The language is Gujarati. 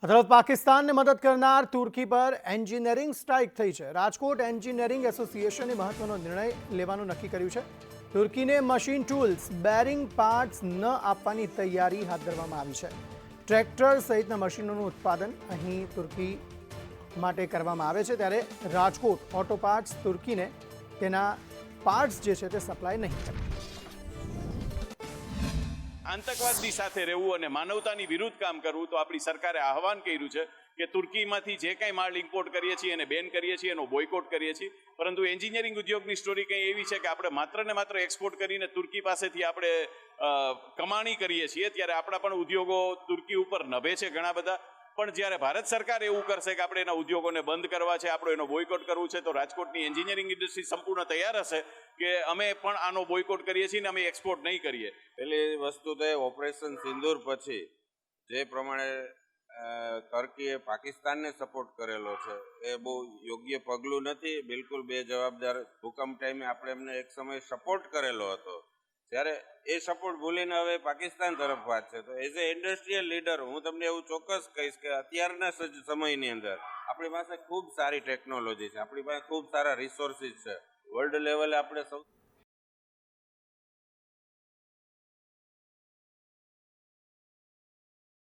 આ તરફ પાકિસ્તાનને મદદ કરનાર તુર્કી પર એન્જિનિયરિંગ સ્ટ્રાઇક થઈ છે। રાજકોટ એન્જિનિયરિંગ એસોસિએશને મહત્વનો નિર્ણય લેવાનું નક્કી કર્યું છે। તુર્કીને મશીન ટૂલ્સ બેરિંગ પાર્ટ્સ ન આપવાની તૈયારી હાથ ધરવામાં આવી છે। ટ્રેક્ટર સહિતના મશીનોનું ઉત્પાદન અહીં તુર્કી માટે કરવામાં આવે છે, ત્યારે રાજકોટ ઓટો પાર્ટ્સ તુર્કીને તેના પાર્ટ્સ જે છે તે સપ્લાય નહીં કરે। આતંકવાદની સાથે રહેવું અને માનવતાની વિરુદ્ધ કામ કરવું તો આપણી સરકારે આહવાન કર્યું છે કે તુર્કીમાંથી જે કંઈ માલ ઇમ્પોર્ટ કરીએ છીએ એને બેન કરીએ છીએ, એનો બોયકોટ કરીએ છીએ। પરંતુ એન્જિનિયરિંગ ઉદ્યોગની સ્ટોરી કંઈ એવી છે કે આપણે માત્ર ને માત્ર એક્સપોર્ટ કરીને તુર્કી પાસેથી આપણે કમાણી કરીએ છીએ, ત્યારે આપણા પણ ઉદ્યોગો તુર્કી ઉપર નભે છે ઘણા બધા। પણ જ્યારે ભારત સરકાર એવું કરશે કે આપણે એના ઉદ્યોગોને બંધ કરવા છે, આપણે એનો બોયકોટ કરવું છે, તો રાજકોટની એન્જિનિયરિંગ ઇન્ડસ્ટ્રી સંપૂર્ણ તૈયાર હશે કે અમે પણ આનો બોયકોટ કરીએ છીએ ને અમે એક્સપોર્ટ નહીં કરીએ। પહેલી વસ્તુ તો ઓપરેશન સિંદૂર પછી જે પ્રમાણે ટર્કીએ પાકિસ્તાનને સપોર્ટ કરેલો છે એ બહુ યોગ્ય પગલું નથી, બિલકુલ બેજવાબદાર। ભૂકંપ ટાઈમે આપણે એમને એક સમય સપોર્ટ કરેલો હતો, ત્યારે એ સપોર્ટ ભૂલીને હવે પાકિસ્તાન તરફ વાત છે। તો એઝ એ ઇન્ડસ્ટ્રીયલ લીડર હું તમને એવું ચોક્કસ કહીશ કે અત્યારના સમયની અંદર આપણી પાસે ખૂબ સારી ટેકનોલોજી છે, આપણી પાસે ખૂબ સારા રિસોર્સિસ છે, વર્લ્ડ લેવલે આપણે સૌ